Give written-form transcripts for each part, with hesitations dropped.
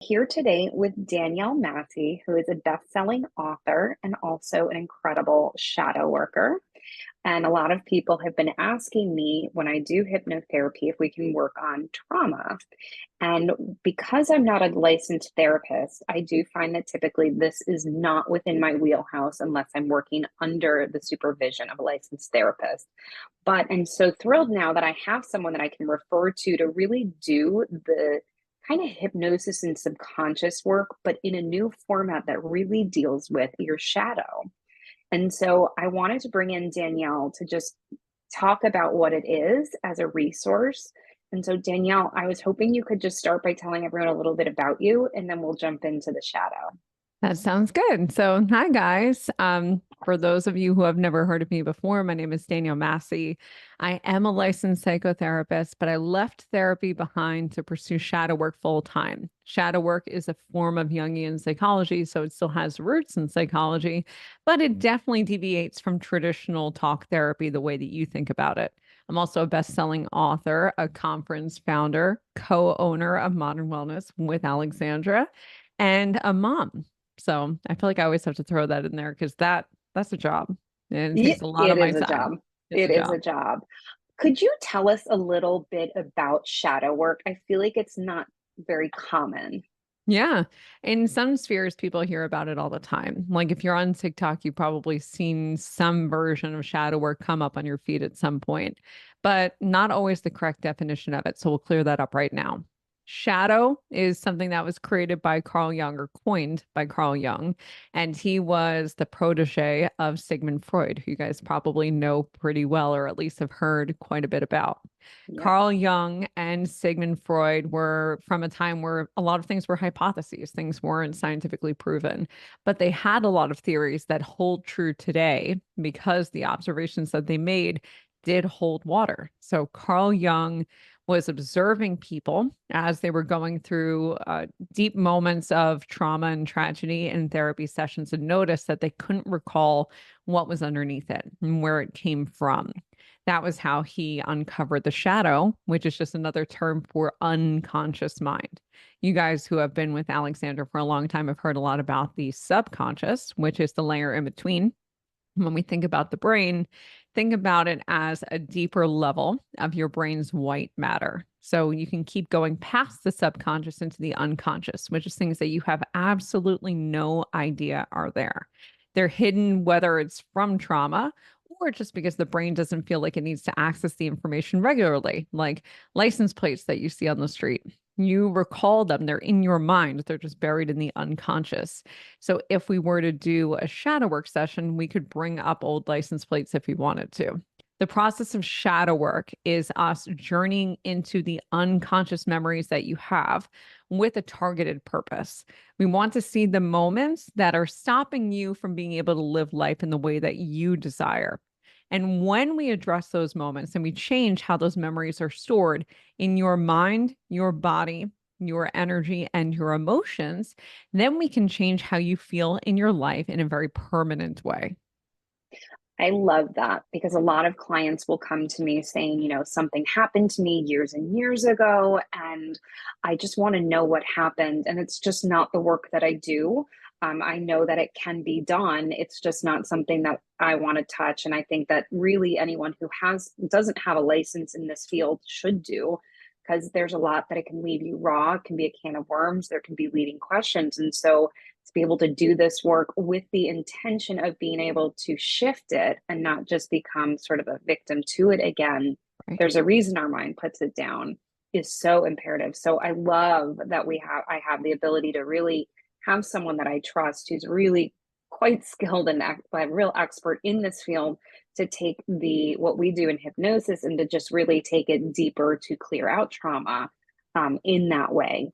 Here today with Danielle Massi, who is a best-selling author and also an incredible shadow worker. And a lot of people have been asking me when I do hypnotherapy if we can work on trauma. And because I'm not a licensed therapist, I do find that typically this is not within my wheelhouse unless I'm working under the supervision of a licensed therapist. But I'm so thrilled now that I have someone that I can refer to really do the kind of hypnosis and subconscious work, but in a new format that really deals with your shadow. And so I wanted to bring in Danielle to just talk about what it is as a resource. And so, Danielle, I was hoping you could just start by telling everyone a little bit about you, and then we'll jump into the shadow. That sounds good. So, hi guys. For those of you who have never heard of me before, my name is Danielle Massi. I am a licensed psychotherapist, but I left therapy behind to pursue shadow work full time. Shadow work is a form of Jungian psychology, so it still has roots in psychology, but it definitely deviates from traditional talk therapy the way that you think about it. I'm also a best-selling author, a conference founder, co-owner of Modern Wellness with Alexandra, and a mom. So I feel like I always have to throw that in there because that's a job and it takes a lot It of my is a time. job. It's It a is a job. job. Could you tell us a little bit about shadow work? I feel like it's not very common. Yeah. In some spheres, people hear about it all the time. Like if you're on TikTok, you've probably seen some version of shadow work come up on your feed at some point, but not always the correct definition of it. So we'll clear that up right now. Shadow is something that was created by Carl Jung or coined by Carl Jung, and he was the protege of Sigmund Freud, who you guys probably know pretty well, or at least have heard quite a bit about. Yep. Carl Jung and Sigmund Freud were from a time where a lot of things were hypotheses, things weren't scientifically proven, but they had a lot of theories that hold true today because the observations that they made did hold water. So Carl Jung was observing people as they were going through deep moments of trauma and tragedy in therapy sessions and noticed that they couldn't recall what was underneath it and where it came from. That was how he uncovered the shadow, which is just another term for unconscious mind. You guys who have been with Alexandra for a long time have heard a lot about the subconscious, which is the layer in between. When we think about the brain, think about it as a deeper level of your brain's white matter. So you can keep going past the subconscious into the unconscious, which is things that you have absolutely no idea are there. They're hidden, whether it's from trauma or just because the brain doesn't feel like it needs to access the information regularly, like license plates that you see on the street. You recall them, they're in your mind, they're just buried in the unconscious. So if we were to do a shadow work session, we could bring up old license plates if we wanted to. The process of shadow work is us journeying into the unconscious memories that you have with a targeted purpose. We want to see the moments that are stopping you from being able to live life in the way that you desire. And when we address those moments and we change how those memories are stored in your mind, your body, your energy, and your emotions, then we can change how you feel in your life in a very permanent way. I love that because a lot of clients will come to me saying, something happened to me years and years ago, and I just want to know what happened. And it's just not the work that I do. I know that it can be done. It's just not something that I want to touch. And I think that really anyone who doesn't have a license in this field should do, because there's a lot that it can leave you raw. It can be a can of worms. There can be leading questions. And so to be able to do this work with the intention of being able to shift it and not just become sort of a victim to it again. Right. There's a reason our mind puts it down is so imperative. So I love that I have the ability to really have someone that I trust who's really quite skilled and a real expert in this field to take the what we do in hypnosis and to just really take it deeper to clear out trauma in that way.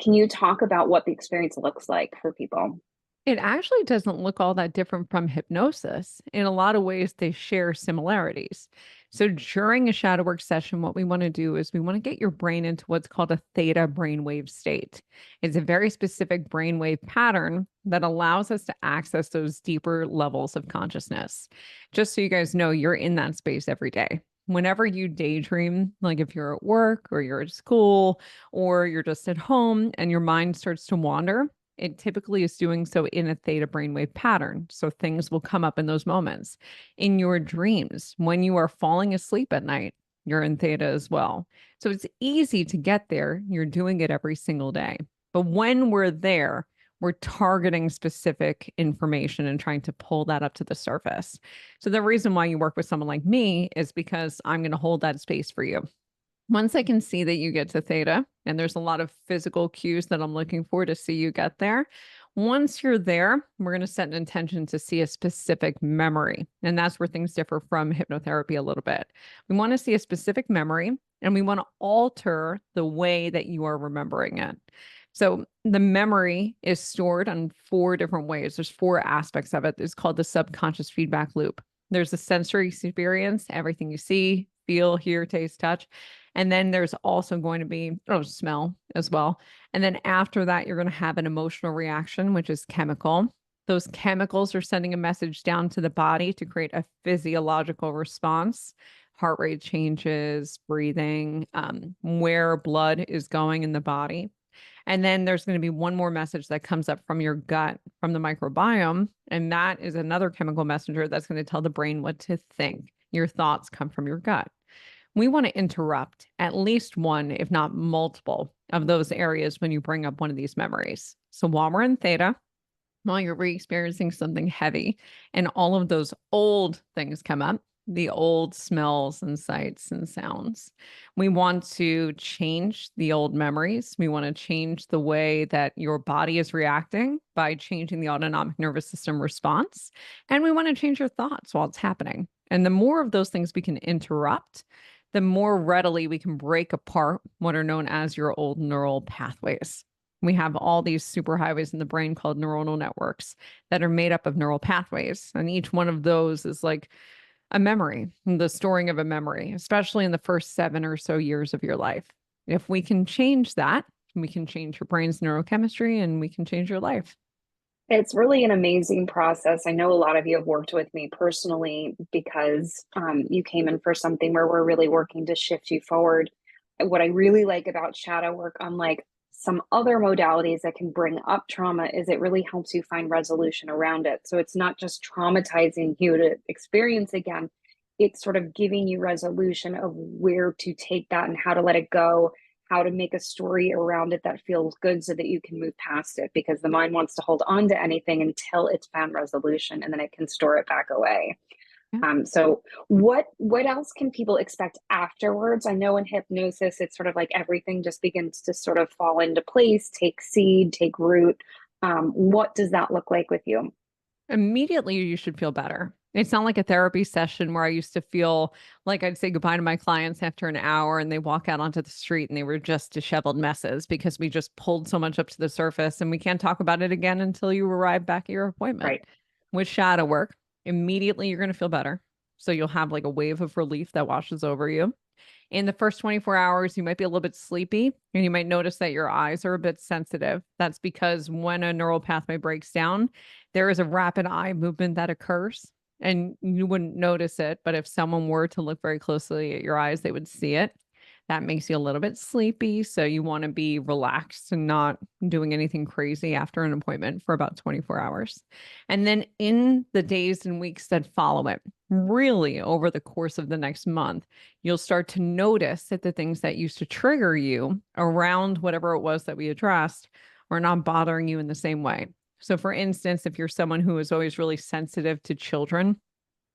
Can you talk about what the experience looks like for people? It actually doesn't look all that different from hypnosis. In a lot of ways, they share similarities. So during a shadow work session, what we want to do is we want to get your brain into what's called a theta brainwave state. It's a very specific brainwave pattern that allows us to access those deeper levels of consciousness. Just so you guys know, you're in that space every day. Whenever you daydream, like if you're at work or you're at school or you're just at home and your mind starts to wander, it typically is doing so in a theta brainwave pattern. So things will come up in those moments. In your dreams, when you are falling asleep at night, you're in theta as well. So it's easy to get there. You're doing it every single day. But when we're there, we're targeting specific information and trying to pull that up to the surface. So the reason why you work with someone like me is because I'm going to hold that space for you. Once I can see that you get to theta, and there's a lot of physical cues that I'm looking for to see you get there. Once you're there, we're going to set an intention to see a specific memory. And that's where things differ from hypnotherapy a little bit. We want to see a specific memory and we want to alter the way that you are remembering it. So the memory is stored on 4 different ways. There's 4 aspects of it. It's called the subconscious feedback loop. There's the sensory experience, everything you see, feel, hear, taste, touch. And then there's also going to be smell as well. And then after that, you're going to have an emotional reaction, which is chemical. Those chemicals are sending a message down to the body to create a physiological response, heart rate changes, breathing, where blood is going in the body. And then there's going to be one more message that comes up from your gut, from the microbiome. And that is another chemical messenger that's going to tell the brain what to think. Your thoughts come from your gut. We want to interrupt at least one, if not multiple, of those areas when you bring up one of these memories. So while we're in theta, while you're re-experiencing something heavy and all of those old things come up, the old smells and sights and sounds. We want to change the old memories. We want to change the way that your body is reacting by changing the autonomic nervous system response. And we want to change your thoughts while it's happening. And the more of those things we can interrupt, the more readily we can break apart what are known as your old neural pathways. We have all these superhighways in the brain called neuronal networks that are made up of neural pathways. And each one of those is like a memory, the storing of a memory, especially in the first 7 or so years of your life. If we can change that, we can change your brain's neurochemistry and we can change your life. It's really an amazing process. I know a lot of you have worked with me personally because you came in for something where we're really working to shift you forward. What I really like about shadow work, unlike some other modalities that can bring up trauma, is it really helps you find resolution around it. So it's not just traumatizing you to experience again, it's sort of giving you resolution of where to take that and how to let it go, how to make a story around it that feels good so that you can move past it, because the mind wants to hold on to anything until it's found resolution and then it can store it back away. So what else can people expect afterwards? I know in hypnosis, it's sort of like everything just begins to sort of fall into place, take seed, take root. What does that look like with you? Immediately, you should feel better. It's not like a therapy session where I used to feel like I'd say goodbye to my clients after an hour and they walk out onto the street and they were just disheveled messes because we just pulled so much up to the surface and we can't talk about it again until you arrive back at your appointment. Right. With shadow work, immediately you're going to feel better. So you'll have like a wave of relief that washes over you. In the first 24 hours, you might be a little bit sleepy and you might notice that your eyes are a bit sensitive. That's because when a neural pathway breaks down, there is a rapid eye movement that occurs and you wouldn't notice it. But if someone were to look very closely at your eyes, they would see it. That makes you a little bit sleepy. So you want to be relaxed and not doing anything crazy after an appointment for about 24 hours. And then in the days and weeks that follow it, really over the course of the next month, you'll start to notice that the things that used to trigger you around whatever it was that we addressed are not bothering you in the same way. So for instance, if you're someone who is always really sensitive to children,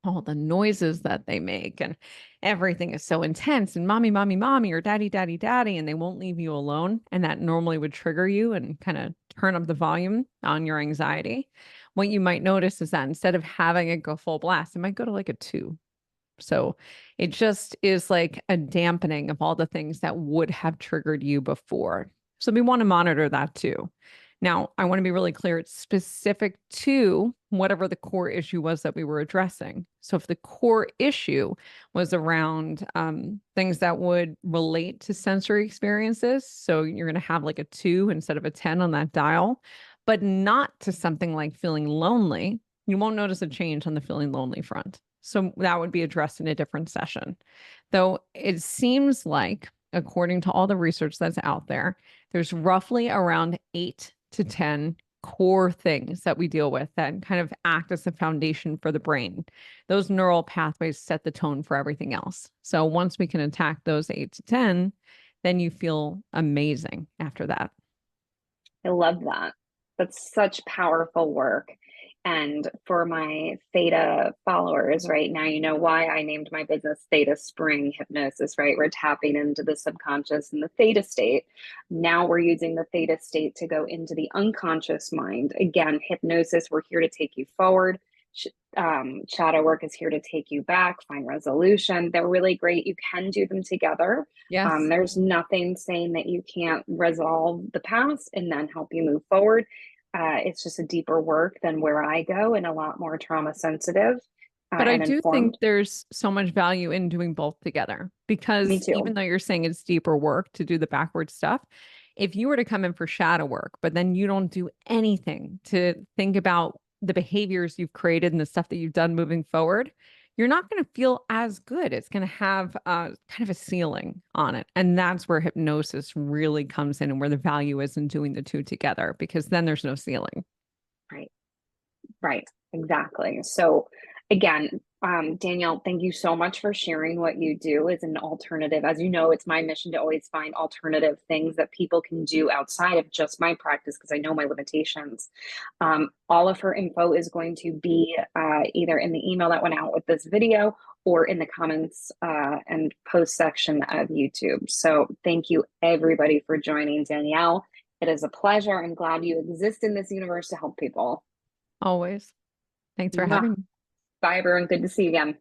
all the noises that they make and everything is so intense and mommy, mommy, mommy, or daddy, daddy, daddy, and they won't leave you alone. And that normally would trigger you and kind of turn up the volume on your anxiety. What you might notice is that instead of having it go full blast, it might go to like a 2. So it just is like a dampening of all the things that would have triggered you before. So we want to monitor that too. Now, I want to be really clear. It's specific to whatever the core issue was that we were addressing. So if the core issue was around things that would relate to sensory experiences, so you're going to have like a 2 instead of a 10 on that dial, but not to something like feeling lonely, you won't notice a change on the feeling lonely front. So that would be addressed in a different session. Though it seems like, according to all the research that's out there, there's roughly around 8 to 10 core things that we deal with that kind of act as the foundation for the brain. Those neural pathways set the tone for everything else. So once we can attack those 8 to 10, then you feel amazing after that. I love that. That's such powerful work. And for my Theta followers right now, you know why I named my business Theta Spring Hypnosis, right? We're tapping into the subconscious and the Theta state. Now we're using the Theta state to go into the unconscious mind. Again, hypnosis, we're here to take you forward. Shadow work is here to take you back, find resolution. They're really great. You can do them together. Yes. There's nothing saying that you can't resolve the past and then help you move forward. It's just a deeper work than where I go and a lot more trauma sensitive But I and do think informed. there's so much value in doing both together Me because even too. though you're saying it's deeper work to do the backward stuff, if you were to come in for shadow work, but then you don't do anything to think about the behaviors you've created and the stuff that you've done moving forward, you're not going to feel as good. It's going to have kind of a ceiling on it. And that's where hypnosis really comes in and where the value is in doing the two together, because then there's no ceiling. Right. Right, exactly. So again, Danielle, thank you so much for sharing what you do as an alternative. As you know, it's my mission to always find alternative things that people can do outside of just my practice because I know my limitations. All of her info is going to be either in the email that went out with this video or in the comments and post section of YouTube. So thank you everybody for joining Danielle. It is a pleasure. I'm glad you exist in this universe to help people. Always. Thanks for Mwah. having me. Bye, everyone. Good to see you again.